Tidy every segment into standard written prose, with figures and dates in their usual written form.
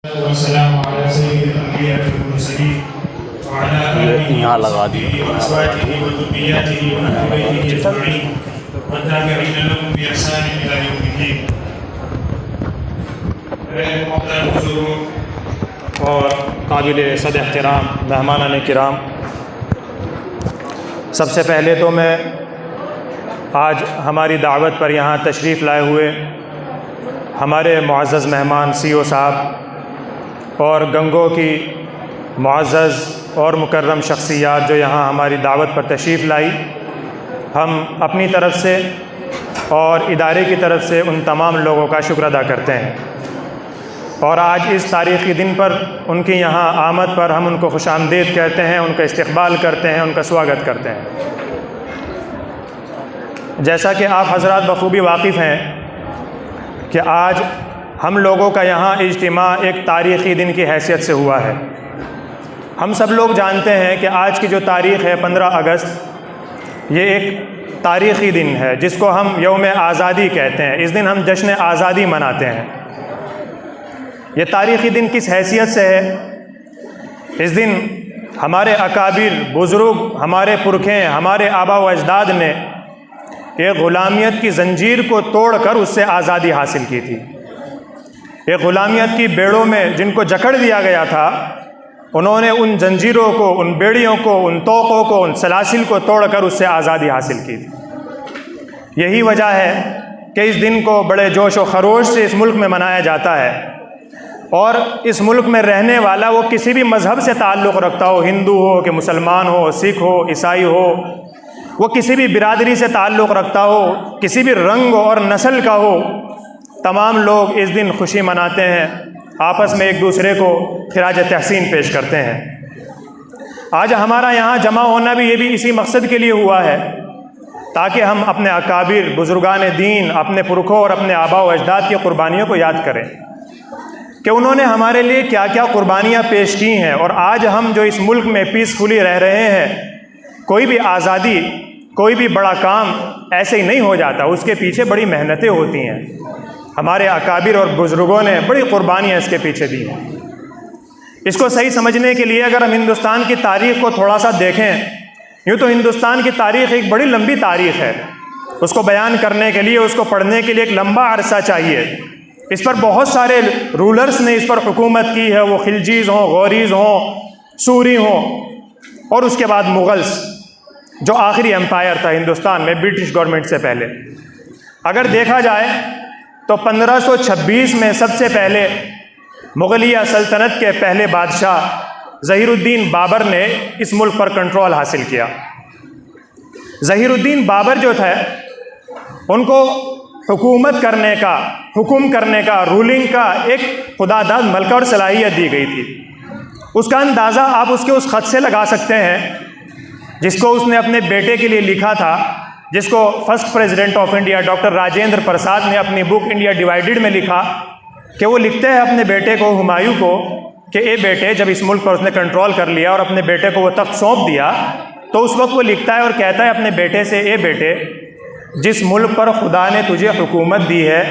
والسلام على سيد الأنبياء والمرسلين وعلى آله وصحبه وأزواجه وذرياته وأهل بيته أجمعين والتابعين لهم بإحسان إلى يوم الدين. محترم حضور اور قابل صد احترام مہمانان کرام، سب سے پہلے تو میں آج ہماری دعوت پر یہاں تشریف لائے ہوئے ہمارے معزز مہمان سی او صاحب اور گنگو کی معزز اور مکرم شخصیات جو یہاں ہماری دعوت پر تشریف لائی، ہم اپنی طرف سے اور ادارے کی طرف سے ان تمام لوگوں کا شکر ادا کرتے ہیں، اور آج اس تاریخی دن پر ان کی یہاں آمد پر ہم ان کو خوش آمدید کہتے ہیں، ان کا استقبال کرتے ہیں، ان کا سواگت کرتے ہیں۔ جیسا کہ آپ حضرات بخوبی واقف ہیں کہ آج ہم لوگوں کا یہاں اجتماع ایک تاریخی دن کی حیثیت سے ہوا ہے۔ ہم سب لوگ جانتے ہیں کہ آج کی جو تاریخ ہے 15 اگست، یہ ایک تاریخی دن ہے جس کو ہم یوم آزادی کہتے ہیں۔ اس دن ہم جشن آزادی مناتے ہیں۔ یہ تاریخی دن کس حیثیت سے ہے؟ اس دن ہمارے اکابر، بزرگ، ہمارے پرکھیں، ہمارے آبا و اجداد نے ایک غلامیت کی زنجیر کو توڑ کر اس سے آزادی حاصل کی تھی۔ ایک غلامیت کی بیڑوں میں جن کو جکڑ دیا گیا تھا، انہوں نے ان زنجیروں کو، ان بیڑیوں کو، ان طوقوں کو، ان سلاسل کو توڑ کر اس سے آزادی حاصل کی تھی۔ یہی وجہ ہے کہ اس دن کو بڑے جوش و خروش سے اس ملک میں منایا جاتا ہے، اور اس ملک میں رہنے والا وہ کسی بھی مذہب سے تعلق رکھتا ہو، ہندو ہو کہ مسلمان ہو، سکھ ہو، عیسائی ہو، وہ کسی بھی برادری سے تعلق رکھتا ہو، کسی بھی رنگ اور نسل کا ہو، تمام لوگ اس دن خوشی مناتے ہیں، آپس میں ایک دوسرے کو خراج تحسین پیش کرتے ہیں۔ آج ہمارا یہاں جمع ہونا بھی یہ بھی اسی مقصد کے لیے ہوا ہے تاکہ ہم اپنے اکابر، بزرگان دین، اپنے پرکھوں اور اپنے آبا و اجداد کی قربانیوں کو یاد کریں کہ انہوں نے ہمارے لیے کیا کیا قربانیاں پیش کی ہیں، اور آج ہم جو اس ملک میں پیسفلی رہ رہے ہیں، کوئی بھی آزادی، کوئی بھی بڑا کام ایسے ہی نہیں ہو جاتا، اس کے پیچھے بڑی محنتیں ہوتی ہیں۔ ہمارے اکابر اور بزرگوں نے بڑی قربانیاں اس کے پیچھے دی ہیں۔ اس کو صحیح سمجھنے کے لیے اگر ہم ہندوستان کی تاریخ کو تھوڑا سا دیکھیں، یوں تو ہندوستان کی تاریخ ایک بڑی لمبی تاریخ ہے، اس کو بیان کرنے کے لیے، اس کو پڑھنے کے لیے ایک لمبا عرصہ چاہیے۔ اس پر بہت سارے رولرز نے اس پر حکومت کی ہے، وہ خلجیز ہوں، غوریز ہوں، سوری ہوں، اور اس کے بعد مغلز، جو آخری امپائر تھا ہندوستان میں برٹش گورنمنٹ سے پہلے۔ اگر دیکھا جائے تو 1526 میں سب سے پہلے مغلیہ سلطنت کے پہلے بادشاہ ظہیر الدین بابر نے اس ملک پر کنٹرول حاصل کیا۔ ظہیر الدین بابر جو تھے، ان کو حکومت کرنے کا، حکم کرنے کا، رولنگ کا ایک خدا داد ملکہ اور صلاحیت دی گئی تھی۔ اس کا اندازہ آپ اس کے اس خط سے لگا سکتے ہیں جس کو اس نے اپنے بیٹے کے لیے لکھا تھا، جس کو first president of India doctor Rajendra Prasad نے اپنی بک انڈیا ڈیوائیڈڈ میں لکھا، کہ وہ لکھتے ہیں اپنے بیٹے کو، ہمایوں کو، کہ اے بیٹے، جب اس ملک پر اس نے کنٹرول کر لیا اور اپنے بیٹے کو وہ تخت سونپ دیا، تو اس وقت وہ لکھتا ہے اور کہتا ہے اپنے بیٹے سے، اے بیٹے، جس ملک پر خدا نے تجھے حکومت دی ہے،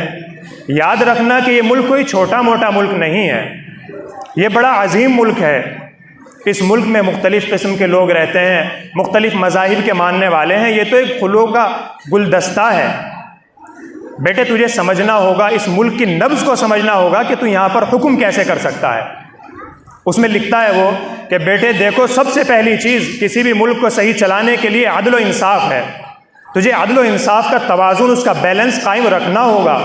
یاد رکھنا کہ یہ ملک کوئی چھوٹا موٹا ملک نہیں ہے، یہ بڑا عظیم ملک ہے۔ اس ملک میں مختلف قسم کے لوگ رہتے ہیں، مختلف مذاہب کے ماننے والے ہیں، یہ تو ایک پھولوں کا گلدستہ ہے۔ بیٹے، تجھے سمجھنا ہوگا، اس ملک کی نبض کو سمجھنا ہوگا کہ تو یہاں پر حکم کیسے کر سکتا ہے۔ اس میں لکھتا ہے وہ کہ بیٹے دیکھو، سب سے پہلی چیز کسی بھی ملک کو صحیح چلانے کے لیے عدل و انصاف ہے۔ تجھے عدل و انصاف کا توازن، اس کا بیلنس قائم رکھنا ہوگا،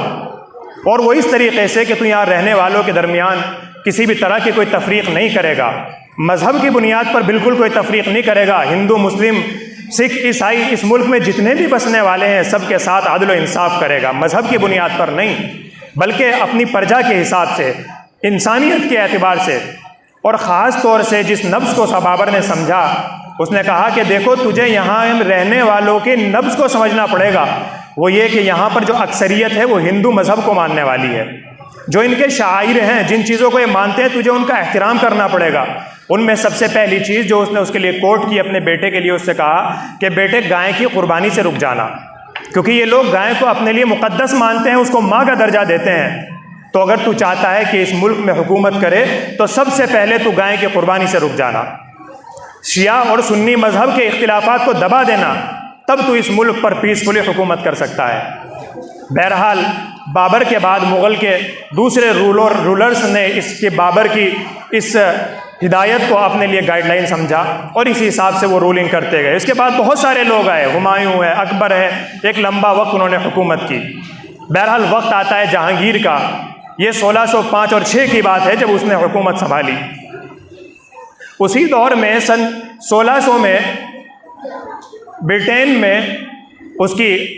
اور وہ اس طریقے سے کہ تو یہاں رہنے والوں کے درمیان کسی بھی طرح کی کوئی تفریق نہیں کرے گا، مذہب کی بنیاد پر بالکل کوئی تفریق نہیں کرے گا۔ ہندو، مسلم، سکھ، عیسائی، اس ملک میں جتنے بھی بسنے والے ہیں سب کے ساتھ عدل و انصاف کرے گا، مذہب کی بنیاد پر نہیں، بلکہ اپنی پرجا کے حساب سے، انسانیت کے اعتبار سے، اور خاص طور سے جس نبض کو بابر نے سمجھا، اس نے کہا کہ دیکھو، تجھے یہاں رہنے والوں کے نبض کو سمجھنا پڑے گا۔ وہ یہ کہ یہاں پر جو اکثریت ہے وہ ہندو مذہب کو ماننے والی ہے، جو ان کے شاعر ہیں، جن چیزوں کو یہ مانتے ہیں، تجھے ان کا احترام کرنا پڑے گا۔ ان میں سب سے پہلی چیز جو اس نے اس کے لیے کوٹ کی اپنے بیٹے کے لیے، اس سے کہا کہ بیٹے، گائے کی قربانی سے رک جانا، کیونکہ یہ لوگ گائے کو اپنے لیے مقدس مانتے ہیں، اس کو ماں کا درجہ دیتے ہیں۔ تو اگر تو چاہتا ہے کہ اس ملک میں حکومت کرے تو سب سے پہلے تو گائے کی قربانی سے رک جانا، شیعہ اور سنی مذہب کے اختلافات کو دبا دینا، تب تو اس ملک پر پیسفلی حکومت کر سکتا ہے۔ بہرحال بابر کے بعد مغل کے دوسرے رولرز نے بابر کی اس ہدایت کو اپنے لیے گائیڈ لائن سمجھا اور اسی حساب سے وہ رولنگ کرتے گئے۔ اس کے بعد بہت سارے لوگ آئے، ہمایوں ہے، اکبر ہے، ایک لمبا وقت انہوں نے حکومت کی۔ بہرحال وقت آتا ہے جہانگیر کا، یہ 1605 اور 6 کی بات ہے جب اس نے حکومت سنبھالی۔ اسی دور میں سن 1600 میں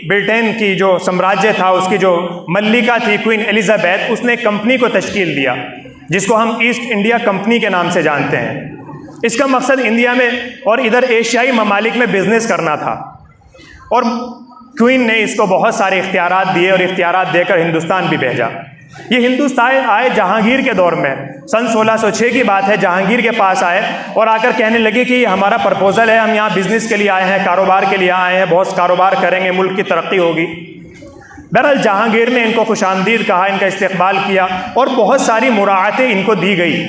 برٹین کی جو سامراجیہ تھا، اس کی جو ملکہ تھی کوئین ایلزابیتھ، اس نے ایک کمپنی کو تشکیل دیا جس کو ہم ایسٹ انڈیا کمپنی کے نام سے جانتے ہیں۔ اس کا مقصد انڈیا میں اور ادھر ایشیائی ممالک میں بزنس کرنا تھا، اور کوئین نے اس کو بہت سارے اختیارات دیے اور اختیارات دے کر ہندوستان بھی بھیجا۔ یہ ہندوستان آئے جہانگیر کے دور میں، سن 1606 کی بات ہے، جہانگیر کے پاس آئے اور آ کر کہنے لگے کہ یہ ہمارا پرپوزل ہے، ہم یہاں بزنس کے لیے آئے ہیں، کاروبار کے لیے آئے ہیں، بہت کاروبار کریں گے، ملک کی ترقی ہوگی۔ بہرحال جہانگیر نے ان کو خوش آمدید کہا، ان کا استقبال کیا اور بہت ساری مراعاتیں ان کو دی گئی،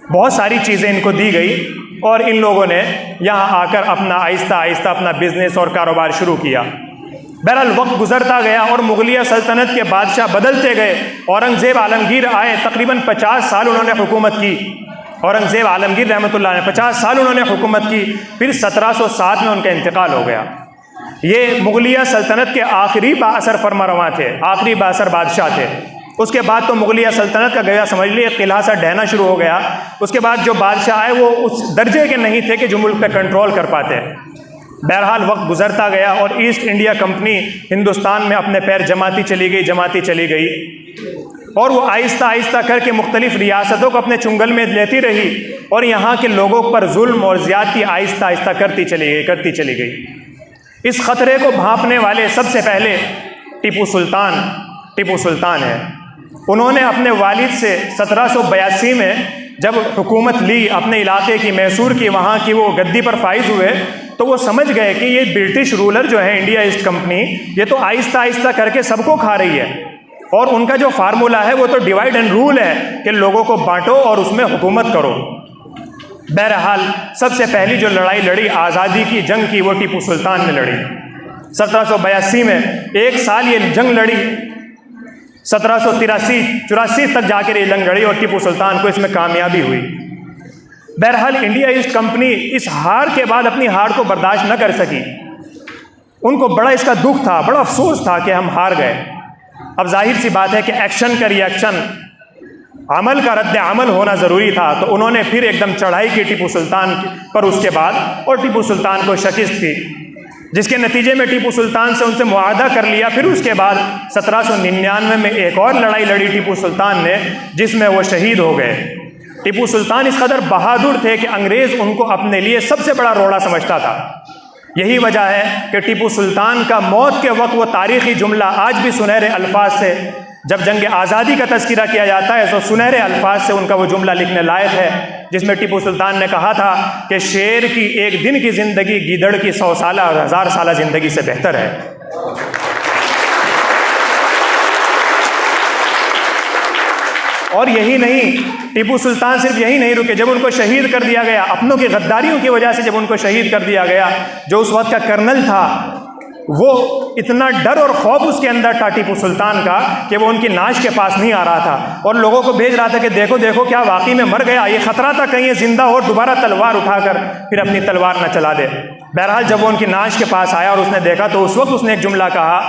بہت ساری چیزیں ان کو دی گئی، اور ان لوگوں نے یہاں آ کر اپنا آہستہ آہستہ اپنا بزنس اور کاروبار شروع کیا۔ بہرحال وقت گزرتا گیا اور مغلیہ سلطنت کے بادشاہ بدلتے گئے۔ اورنگزیب عالمگیر آئے، تقریباً 50 سال انہوں نے حکومت کی۔ اورنگزیب عالمگیر رحمۃ اللہ نے 50 سال انہوں نے حکومت کی، پھر 1707 میں ان کا انتقال ہو گیا۔ یہ مغلیہ سلطنت کے آخری بااثر فرمانرواں تھے، آخری بااثر بادشاہ تھے۔ اس کے بعد تو مغلیہ سلطنت کا گیا سمجھ لیے قلعہ سا ڈہنا شروع ہو گیا۔ اس کے بعد جو بادشاہ آئے وہ اس درجے کے نہیں تھے کہ جو ملک پہ کنٹرول کر پاتے۔ بہرحال وقت گزرتا گیا اور ایسٹ انڈیا کمپنی ہندوستان میں اپنے پیر جماتی چلی گئی، اور وہ آہستہ آہستہ کر کے مختلف ریاستوں کو اپنے چنگل میں لیتی رہی، اور یہاں کے لوگوں پر ظلم اور زیادتی آہستہ آہستہ کرتی چلی گئی۔ اس خطرے کو بھانپنے والے سب سے پہلے ٹیپو سلطان ہے۔ انہوں نے اپنے والد سے 1782 میں جب حکومت لی اپنے علاقے کی، میسور کی، وہاں کی، وہ گدی پر فائز ہوئے تو وہ سمجھ گئے کہ یہ برٹش رولر جو ہے انڈیا ایسٹ کمپنی، یہ تو آہستہ آہستہ کر کے سب کو کھا رہی ہے، اور ان کا جو فارمولا ہے وہ تو ڈیوائڈ اینڈ رول ہے کہ لوگوں کو بانٹو اور اس میں حکومت کرو۔ بہرحال سب سے پہلی جو لڑائی لڑی آزادی کی جنگ کی، وہ ٹیپو سلطان نے لڑی 1782 میں۔ 1 سال یہ جنگ لڑی، 1783-84 تک جا کر یہ جنگ لڑی، اور ٹیپو سلطان کو اس میں کامیابی ہوئی۔ بہرحال انڈیا ایسٹ کمپنی اس ہار کے بعد اپنی ہار کو برداشت نہ کر سکی، ان کو بڑا اس کا دکھ تھا، بڑا افسوس تھا کہ ہم ہار گئے۔ اب ظاہر سی بات ہے کہ ایکشن کا ری ایکشن، عمل کا رد عمل ہونا ضروری تھا، تو انہوں نے پھر ایک دم چڑھائی کی ٹیپو سلطان پر اس کے بعد، اور ٹیپو سلطان کو شکست دی، جس کے نتیجے میں ٹیپو سلطان سے ان سے معاہدہ کر لیا۔ پھر اس کے بعد 1799 میں ایک اور لڑائی لڑی ٹیپو سلطان نے، جس میں وہ شہید ہو گئے۔ ٹیپو سلطان اس قدر بہادر تھے کہ انگریز ان کو اپنے لیے سب سے بڑا روڑا سمجھتا تھا۔ یہی وجہ ہے کہ ٹیپو سلطان کا موت کے وقت وہ تاریخی جملہ آج بھی سنہرے الفاظ سے، جب جنگ آزادی کا تذکرہ کیا جاتا ہے تو سنہرے الفاظ سے ان کا وہ جملہ لکھنے لائق ہے، جس میں ٹیپو سلطان نے کہا تھا کہ شیر کی 1 دن کی زندگی گیدڑ کی 100 سالہ اور 1000 سالہ زندگی سے بہتر ہے۔ اور یہی نہیں، ٹیپو سلطان صرف یہی نہیں رکے، جب ان کو شہید کر دیا گیا اپنوں کی غداریوں کی وجہ سے، جب ان کو شہید کر دیا گیا، جو اس وقت کا کرنل تھا وہ اتنا ڈر اور خوف اس کے اندر تھا ٹیپو سلطان کا کہ وہ ان کی ناش کے پاس نہیں آ رہا تھا، اور لوگوں کو بھیج رہا تھا کہ دیکھو دیکھو کیا واقعی میں مر گیا، یہ خطرہ تھا کہیں یہ زندہ ہو دوبارہ تلوار اٹھا کر پھر اپنی تلوار نہ چلا دے۔ بہرحال جب وہ ان کی ناش کے پاس آیا اور اس نے دیکھا تو اس وقت اس نے ایک جملہ کہا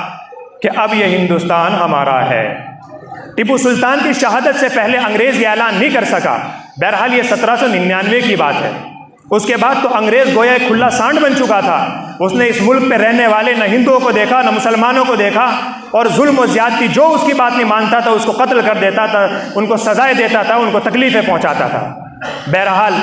کہ اب یہ ہندوستان ہمارا ہے۔ ٹیپو سلطان کی شہادت سے پہلے انگریز یہ اعلان نہیں کر سکا۔ بہرحال یہ 1799 کی بات ہے۔ اس کے بعد تو انگریز گویا ایک کھلا سانڈ بن چکا تھا، اس نے اس ملک پہ رہنے والے نہ ہندوؤں کو دیکھا نہ مسلمانوں کو دیکھا، اور ظلم و زیادتی جو اس کی بات نہیں مانتا تھا اس کو قتل کر دیتا تھا، ان کو سزائیں دیتا تھا، ان کو تکلیفیں پہنچاتا تھا۔ بہرحال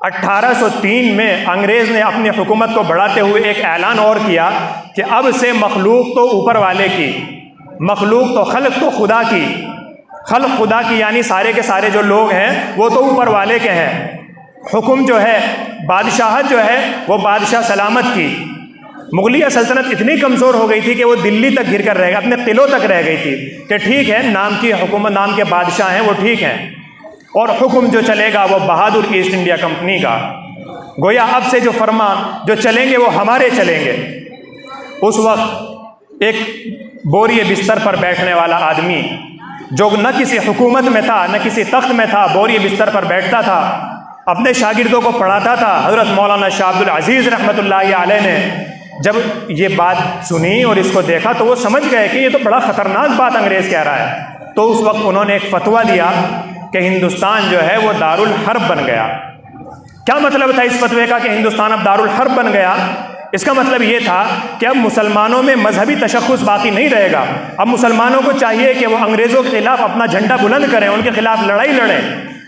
1803 میں انگریز نے اپنی حکومت کو بڑھاتے ہوئے ایک اعلان اور کیا کہ اب سے مخلوق تو اوپر والے کی، مخلوق تو خلق تو خدا کی، خلق خدا کی، یعنی سارے کے سارے جو لوگ ہیں وہ تو اوپر والے کے ہیں، حکم جو ہے، بادشاہت جو ہے وہ بادشاہ سلامت کی، مغلیہ سلطنت اتنی کمزور ہو گئی تھی کہ وہ دلی تک گر کر رہ گئی، اپنے قلعوں تک رہ گئی تھی کہ ٹھیک ہے نام کی حکومت، نام کے بادشاہ ہیں وہ ٹھیک ہیں، اور حکم جو چلے گا وہ بہادر ایسٹ انڈیا کمپنی کا، گویا اب سے جو فرمان جو چلیں گے وہ ہمارے چلیں گے۔ اس وقت ایک بوریے بستر پر بیٹھنے والا آدمی جو نہ کسی حکومت میں تھا نہ کسی تخت میں تھا، بوریے بستر پر بیٹھتا تھا، اپنے شاگردوں کو پڑھاتا تھا۔ حضرت مولانا شاہ عبد العزیز رحمۃ اللہ علیہ نے جب یہ بات سنی اور اس کو دیکھا تو وہ سمجھ گئے کہ یہ تو بڑا خطرناک بات انگریز کہہ رہا ہے، تو اس وقت انہوں نے ایک فتویٰ دیا کہ ہندوستان جو ہے وہ دارالحرب بن گیا۔ کیا مطلب تھا اس فتوے کا کہ ہندوستان اب دارالحرب بن گیا؟ اس کا مطلب یہ تھا کہ اب مسلمانوں میں مذہبی تشخص باقی نہیں رہے گا، اب مسلمانوں کو چاہیے کہ وہ انگریزوں کے خلاف اپنا جھنڈا بلند کریں، ان کے خلاف لڑائی لڑیں،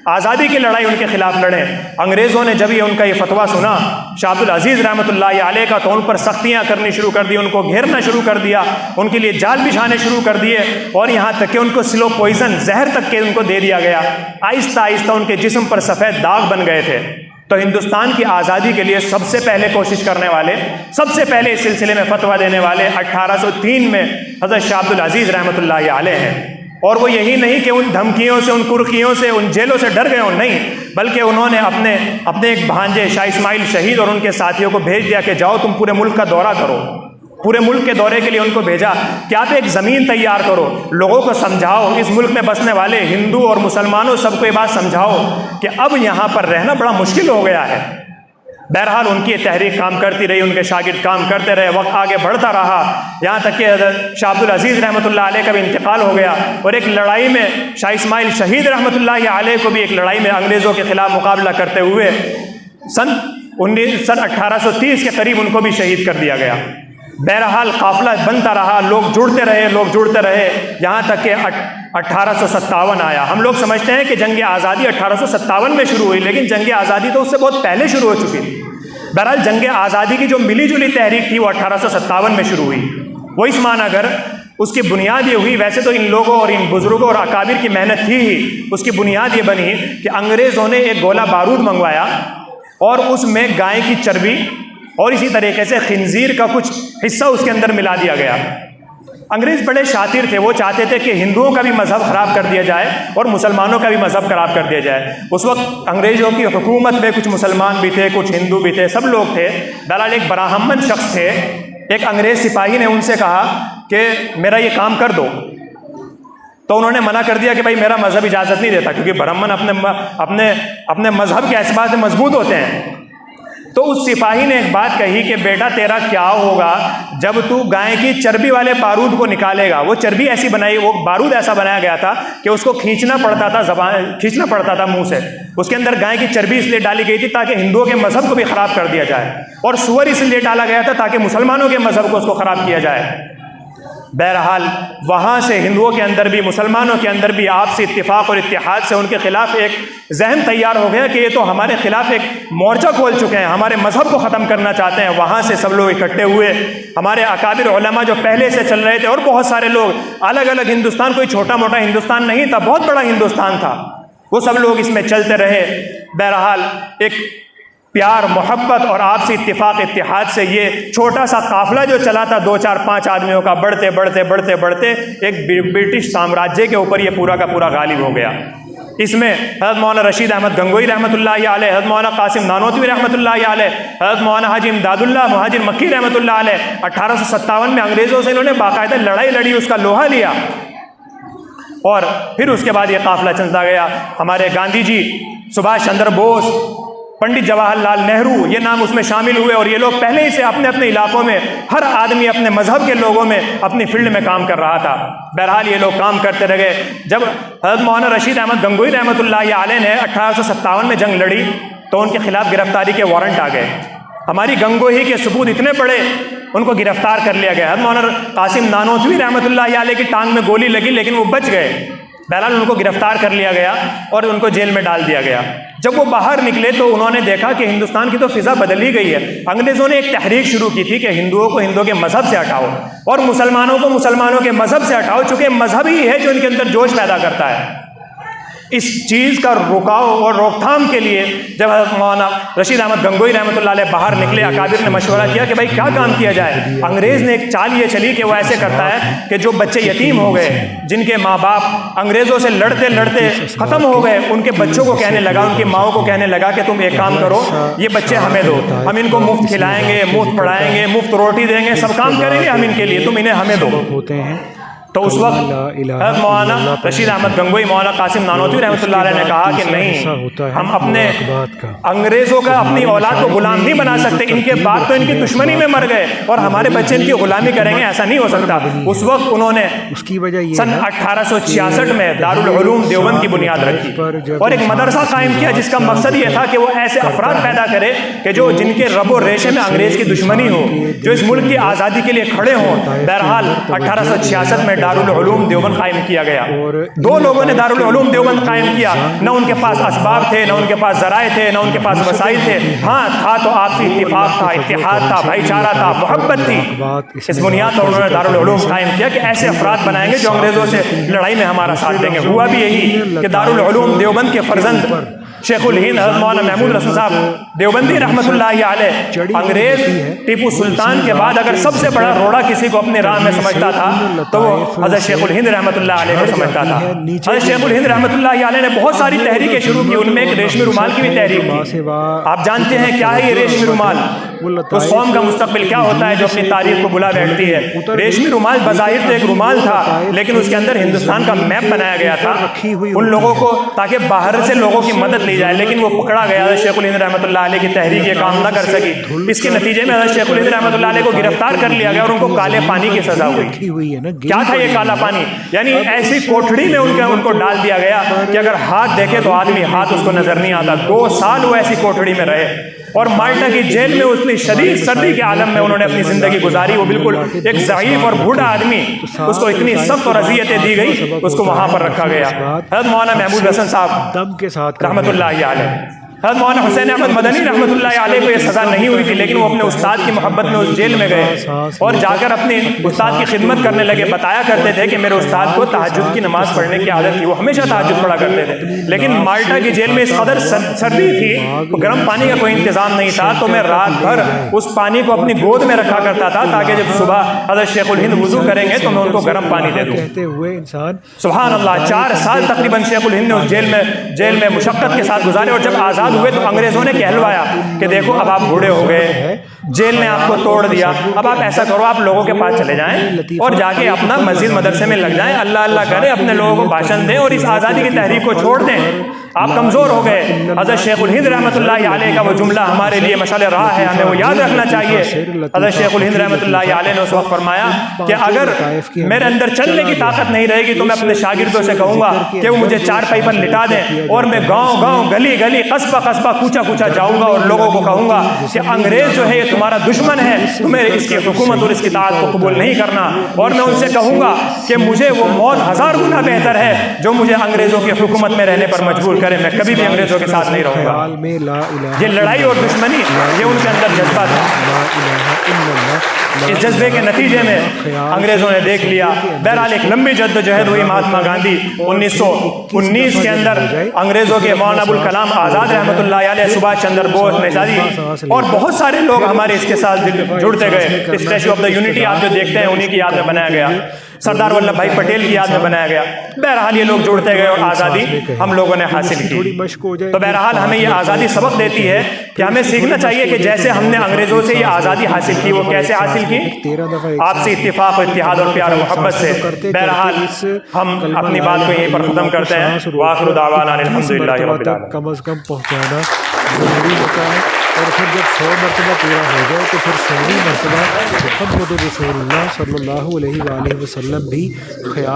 آزادی کی لڑائی ان کے خلاف لڑیں۔ انگریزوں نے جب ان کا یہ فتویٰ سنا شاہ عبد العزیز رحمۃ اللہ علیہ کا، تو ان پر سختیاں کرنی شروع کر دی، ان کو گھیرنا شروع کر دیا، ان کے لیے جال بچھانے شروع کر دیے، اور یہاں تک کہ ان کو سلو پوائزن، زہر تک کے ان کو دے دیا گیا۔ آہستہ آہستہ ان کے جسم پر سفید داغ بن گئے تھے۔ تو ہندوستان کی آزادی کے لیے سب سے پہلے کوشش کرنے والے، سب سے پہلے اس سلسلے میں فتویٰ دینے والے 1803 میں حضرت شاہ عبد العزیز رحمۃ اللہ علیہ ہیں۔ اور وہ یہی نہیں کہ ان دھمکیوں سے، ان کرخیوں سے، ان جیلوں سے ڈر گئے ہوں، نہیں، بلکہ انہوں نے اپنے ایک بھانجے شاہ اسماعیل شہید اور ان کے ساتھیوں کو بھیج دیا کہ جاؤ تم پورے ملک کا دورہ کرو۔ پورے ملک کے دورے کے لیے ان کو بھیجا کہ آپ ایک زمین تیار کرو، لوگوں کو سمجھاؤ، اس ملک میں بسنے والے ہندو اور مسلمانوں سب کو یہ بات سمجھاؤ کہ اب یہاں پر رہنا بڑا مشکل ہو گیا ہے۔ بہرحال ان کی تحریک کام کرتی رہی، ان کے شاگرد کام کرتے رہے، وقت آگے بڑھتا رہا، یہاں تک کہ حضرت شاہ عبد العزیز رحمۃ اللہ علیہ کا بھی انتقال ہو گیا، اور ایک لڑائی میں شاہ اسماعیل شہید رحمۃ اللہ علیہ کو بھی ایک لڑائی میں انگریزوں کے خلاف مقابلہ کرتے ہوئے سن 1830 کے قریب ان کو بھی شہید کر دیا گیا۔ بہرحال قافلہ بنتا رہا، لوگ جڑتے رہے، یہاں تک کہ 1857 آیا۔ ہم لوگ سمجھتے ہیں کہ جنگ آزادی 1857 میں شروع ہوئی، لیکن جنگ آزادی تو اس سے بہت پہلے شروع ہو چکی تھی۔ بہرحال جنگ آزادی کی جو ملی جلی تحریک تھی وہ 1857 میں شروع ہوئی۔ وہ اس معنی اگر اس کی بنیاد یہ ہوئی، ویسے تو ان لوگوں اور ان بزرگوں اور اکابر کی محنت تھی ہی، اس کی بنیاد یہ بنی کہ انگریزوں نے ایک گولہ بارود منگوایا اور اس میں گائے کی چربی اور اسی طریقے سے خنزیر کا کچھ حصہ اس کے اندر ملا دیا گیا۔ انگریز بڑے شاطر تھے، وہ چاہتے تھے کہ ہندوؤں کا بھی مذہب خراب کر دیا جائے اور مسلمانوں کا بھی مذہب خراب کر دیا جائے۔ اس وقت انگریزوں کی حکومت میں کچھ مسلمان بھی تھے، کچھ ہندو بھی تھے، سب لوگ تھے۔ بہرحال ایک براہمن شخص تھے، ایک انگریز سپاہی نے ان سے کہا کہ میرا یہ کام کر دو، تو انہوں نے منع کر دیا کہ بھائی میرا مذہب اجازت نہیں دیتا، کیونکہ برہمن اپنے مذہب کے اعتبار سے مضبوط ہوتے ہیں۔ تو اس سپاہی نے ایک بات کہی کہ بیٹا تیرا کیا ہوگا جب تو گائے کی چربی والے بارود کو نکالے گا۔ وہ چربی ایسی بنائی، وہ بارود ایسا بنایا گیا تھا کہ اس کو کھینچنا پڑتا تھا منہ سے۔ اس کے اندر گائے کی چربی اس لیے ڈالی گئی تھی تاکہ ہندوؤں کے مذہب کو بھی خراب کر دیا جائے، اور سور اس لیے ڈالا گیا تھا تاکہ مسلمانوں کے مذہب کو اس کو خراب کیا جائے۔ بہرحال وہاں سے ہندوؤں کے اندر بھی مسلمانوں کے اندر بھی آپسی اتفاق اور اتحاد سے ان کے خلاف ایک ذہن تیار ہو گیا کہ یہ تو ہمارے خلاف ایک مورچہ کھول چکے ہیں، ہمارے مذہب کو ختم کرنا چاہتے ہیں۔ وہاں سے سب لوگ اکٹھے ہوئے، ہمارے اکابر علماء جو پہلے سے چل رہے تھے اور بہت سارے لوگ الگ الگ، ہندوستان کوئی چھوٹا موٹا ہندوستان نہیں تھا، بہت بڑا ہندوستان تھا، وہ سب لوگ اس میں چلتے رہے۔ بہرحال ایک پیار، محبت اور آپسی اتفاق اتحاد سے یہ چھوٹا سا قافلہ جو چلا تھا 2 4 5 آدمیوں کا، بڑھتے بڑھتے ایک برٹش سامراجیہ کے اوپر یہ پورا کا پورا غالب ہو گیا۔ اس میں حضرت مولانا رشید احمد گنگوئی رحمۃ اللہ علیہ، حضرت مولانا قاسم نانوتوی رحمۃ اللہ علیہ، حضرت مولانا حاجی امداد اللہ مہاجر مکی رحمۃ اللہ علیہ 1857 میں انگریزوں سے انہوں نے باقاعدہ لڑائی لڑی، اس کا لوہا لیا، اور پھر اس کے بعد یہ قافلہ چلتا گیا۔ ہمارے گاندھی جی، سبھاش چندر بوس، پنڈت جواہر لال نہرو، یہ نام اس میں شامل ہوئے، اور یہ لوگ پہلے ہی سے اپنے اپنے علاقوں میں ہر آدمی اپنے مذہب کے لوگوں میں اپنی فیلڈ میں کام کر رہا تھا۔ بہرحال یہ لوگ کام کرتے رہے۔ جب حضرت مولانا رشید احمد گنگوئی رحمۃ اللہ علیہ نے 1857 میں جنگ لڑی تو ان کے خلاف گرفتاری کے وارنٹ آ گئے۔ ہماری گنگوئی کے ثبوت اتنے بڑے، ان کو گرفتار کر لیا گیا۔ حضرت مولانا قاسم نانوتوی رحمۃ اللہ علیہ کی ٹانگ میں گولی لگی لیکن وہ بچ گئے۔ بہرحال ان کو گرفتار کر لیا گیا اور ان کو جیل میں ڈال دیا گیا۔ جب وہ باہر نکلے تو انہوں نے دیکھا کہ ہندوستان کی تو فضا بدل ہی گئی ہے۔ انگریزوں نے ایک تحریک شروع کی تھی کہ ہندوؤں کو ہندوؤں کے مذہب سے ہٹاؤ اور مسلمانوں کو مسلمانوں کے مذہب سے ہٹاؤ، چونکہ مذہب ہی ہے جو ان کے اندر جوش پیدا کرتا ہے۔ اس چیز کا رکاؤ اور روک تھام کے لیے جب حضرت مولانا رشید احمد گنگوئی رحمۃ اللہ علیہ باہر نکلے، اکابر نے مشورہ کیا کہ بھائی کیا کام کیا جائے۔ انگریز نے ایک چال یہ چلی کہ وہ ایسے کرتا ہے کہ جو بچے یتیم ہو گئے، جن کے ماں باپ انگریزوں سے لڑتے لڑتے ختم ہو گئے، ان کے بچوں کو کہنے لگا، ان کی ماؤں کو کہنے لگا کہ تم ایک کام کرو، یہ بچے ہمیں دو، ہم ان کو مفت کھلائیں گے، مفت پڑھائیں گے، مفت روٹی دیں گے، سب کام کریں گے ہم ان کے لیے، تم انہیں ہمیں دو۔ تو اس وقت حضرت مولانا رشید احمد گنگوئی، مولانا قاسم نانوتوی رحمۃ اللہ علیہ نے کہا کہ نہیں، ہم اپنے انگریزوں کا اپنی اولاد کو غلام نہیں بنا سکتے، ان کے باپ تو ان کی دشمنی میں مر گئے اور ہمارے بچے ان کی غلامی کریں گے، ایسا نہیں ہو سکتا۔ اس وقت انہوں نے سن 1866 میں دارالعلوم دیوبند کی بنیاد رکھی اور ایک مدرسہ قائم کیا جس کا مقصد یہ تھا کہ وہ ایسے افراد پیدا کرے کہ جو جن کے رب و ریشے میں انگریز کی دشمنی ہو، جو اس ملک کی آزادی کے لیے کھڑے ہوں۔ بہرحال 1866 میں دارالعلوم دیوبند قائم کیا گیا۔ دو لوگوں نے دارالعلوم دیوبند قائم کیا، نہ ان کے پاس اسباب تھے، نہ ان کے پاس ذرائع تھے، نہ ان کے پاس وسائل تھے، ہاں تھا تو آپسی اتفاق تھا، اتحاد تھا، بھائی چارہ تھا، محبت تھی۔ اس بنیاد پر انہوں نے دارالعلوم قائم کیا کہ ایسے افراد بنائیں گے جو انگریزوں سے لڑائی میں ہمارا ساتھ دیں گے۔ ہوا بھی یہی کہ دارالعلوم دیوبند کے فرزند شیخ الہند حضرت مولانا محمود رسول صاحب دیوبندی رحمۃ اللہ علیہ، انگریز ٹیپو سلطان کے بعد اگر سب سے بڑا روڑا کسی کو اپنے راہ میں سمجھتا تھا تو وہ حضرت شیخ الہند رحمۃ اللہ علیہ کو سمجھتا تھا۔ حضرت شیخ الہند رحمۃ اللہ علیہ نے بہت ساری تحریکیں شروع کی، ان میں ایک ریشمی رومال کی بھی تحریک کی۔ آپ جانتے ہیں کیا ہے یہ ریشمی رومال؟ اس قوم کا مستقبل کیا ہوتا ہے جو اپنی تاریخ کو بھلا بیٹھتی ہے۔ ریشمی رومال بظاہر تو ایک رومال تھا، لیکن اس کے اندر ہندوستان کا میپ بنایا گیا تھا ان لوگوں کو، تاکہ باہر سے لوگوں کی مدد لی جائے، لیکن وہ پکڑا گیا۔ حضرت شیخ الہند رحمۃ اللہ علیہ کی تحریک یہ کام نہ کر سکی، اس کے نتیجے میں حضرت شیخ الہند رحمۃ اللہ علیہ کو گرفتار کر لیا گیا اور ان کو کالے پانی کی سزا ہوئی۔ کیا تھا یہ کالا پانی؟ یعنی ایسی کوٹھڑی میں ان کو ڈال دیا گیا کہ اگر ہاتھ دیکھے تو آدمی ہاتھ اس کو نظر نہیں آتا۔ 2 سال وہ ایسی کوٹھڑی میں رہے اور مالٹا کی جیل میں اتنی شدید سردی کے عالم میں انہوں نے اپنی زندگی گزاری۔ وہ بالکل ایک ضعیف اور بوڑھا آدمی، اس کو اتنی سخت اور اذیتیں دی گئی، اس کو وہاں پر رکھا گیا۔ حضرت مولانا محمود حسن صاحب رحمۃ اللہ علیہ، حضرت مولانا حسین احمد مدنی رحمۃ اللہ علیہ کو یہ سزا نہیں ہوئی تھی، لیکن وہ اپنے استاد کی محبت میں اس جیل میں گئے اور جا کر اپنے استاد کی خدمت کرنے لگے۔ بتایا کرتے تھے کہ میرے استاد کو تہجد کی نماز پڑھنے کی عادت تھی، وہ ہمیشہ تہجد پڑھا کرتے تھے، لیکن مالٹا کی جیل میں اس قدر سردی تھی، گرم پانی کا کوئی انتظام نہیں تھا، تو میں رات بھر اس پانی کو اپنی گود میں رکھا کرتا تھا تاکہ جب صبح حضرت شیخ الہند وضو کریں گے تو میں ان کو گرم پانی دے دوں۔ سبحان اللہ، 4 سال تقریباً شیخ الہند نے اس جیل میں مشقت کے ساتھ گزارے، اور جب آزاد ہوئے تو انگریزوں نے کہلوایا کہ دیکھو اب آپ بوڑھے ہو گئے، جیل نے آپ کو توڑ دیا، اب آپ ایسا کرو آپ لوگوں کے پاس چلے جائیں اور جا کے اپنا مسجد مدرسے میں لگ جائیں، اللہ اللہ کریں، اپنے لوگوں کو بھاشن دیں اور اس آزادی کی تحریک کو چھوڑ دیں، آپ کمزور ہو گئے۔ حضرت شیخ الہند رحمۃ اللہ علیہ کا وہ جملہ ہمارے لیے مشعل راہ ہے، ہمیں وہ یاد رکھنا چاہیے۔ حضرت شیخ الہند رحمۃ اللہ علیہ نے اس وقت فرمایا کہ اگر میرے اندر چلنے کی طاقت نہیں رہے گی تو میں اپنے شاگردوں سے کہوں گا کہ وہ مجھے چارپائی پر لٹا دیں اور میں گاؤں گاؤں گلی گلی قصبہ قصبہ کوچہ کوچہ جاؤں گا اور لوگوں کو کہوں گا کہ انگریز جو ہے یہ تمہارا دشمن ہے، تمہیں اس کی حکومت اور اس کی اطاعت کو قبول نہیں کرنا، اور میں ان سے کہوں گا کہ مجھے وہ موت 1000 گنا بہتر ہے جو مجھے انگریزوں کی حکومت میں رہنے پر مجبور کرے، میں کبھی بھی انگریزوں کے ساتھ نہیں رہوں گا۔ یہ لڑائی اور دشمنی یہ ان کے اندر جذبہ تھا، اس جذبے کے نتیجے میں انگریزوں نے دیکھ لیا۔ بہرحال ایک لمبی جدوجہد ہوئی، مہاتما گاندھی 1919 کے اندر انگریزوں کے مولانا ابوالکلام آزاد رحمۃ اللہ علیہ، سبھاش چندر بوس، نیتاجی اور بہت سارے لوگ ہمارے اس کے ساتھ جڑتے گئے۔ اسٹیچو آف دا یونٹی آپ جو دیکھتے ہیں انہی کی یاد میں بنایا گیا، سردار ولبھ بھائی پٹیل کی یاد میں بنایا گیا۔ بہرحال یہ لوگ جڑتے گئے اور آزادی ہم لوگوں نے حاصل کی۔ تو بہرحال ہمیں یہ آزادی سبق دیتی ہے کہ ہمیں سیکھنا چاہیے کہ جیسے ہم نے انگریزوں سے یہ آزادی حاصل کی، وہ کیسے حاصل کی؟ آپسی اتفاق و اتحاد اور پیار و محبت سے۔ بہرحال ہم اپنی بات کو یہیں پر ختم کرتے ہیں۔ وآخر دعوانا الحمدللہ رب العالمین۔ کم از کم پہنچانا ضروری ہوتا ہے، اور پھر جب 100 مرتبہ پورا ہو جائے تو پھر 100ویں مرتبہ محمد رسول اللہ صلی اللہ علیہ وآلہ وسلم بھی خیال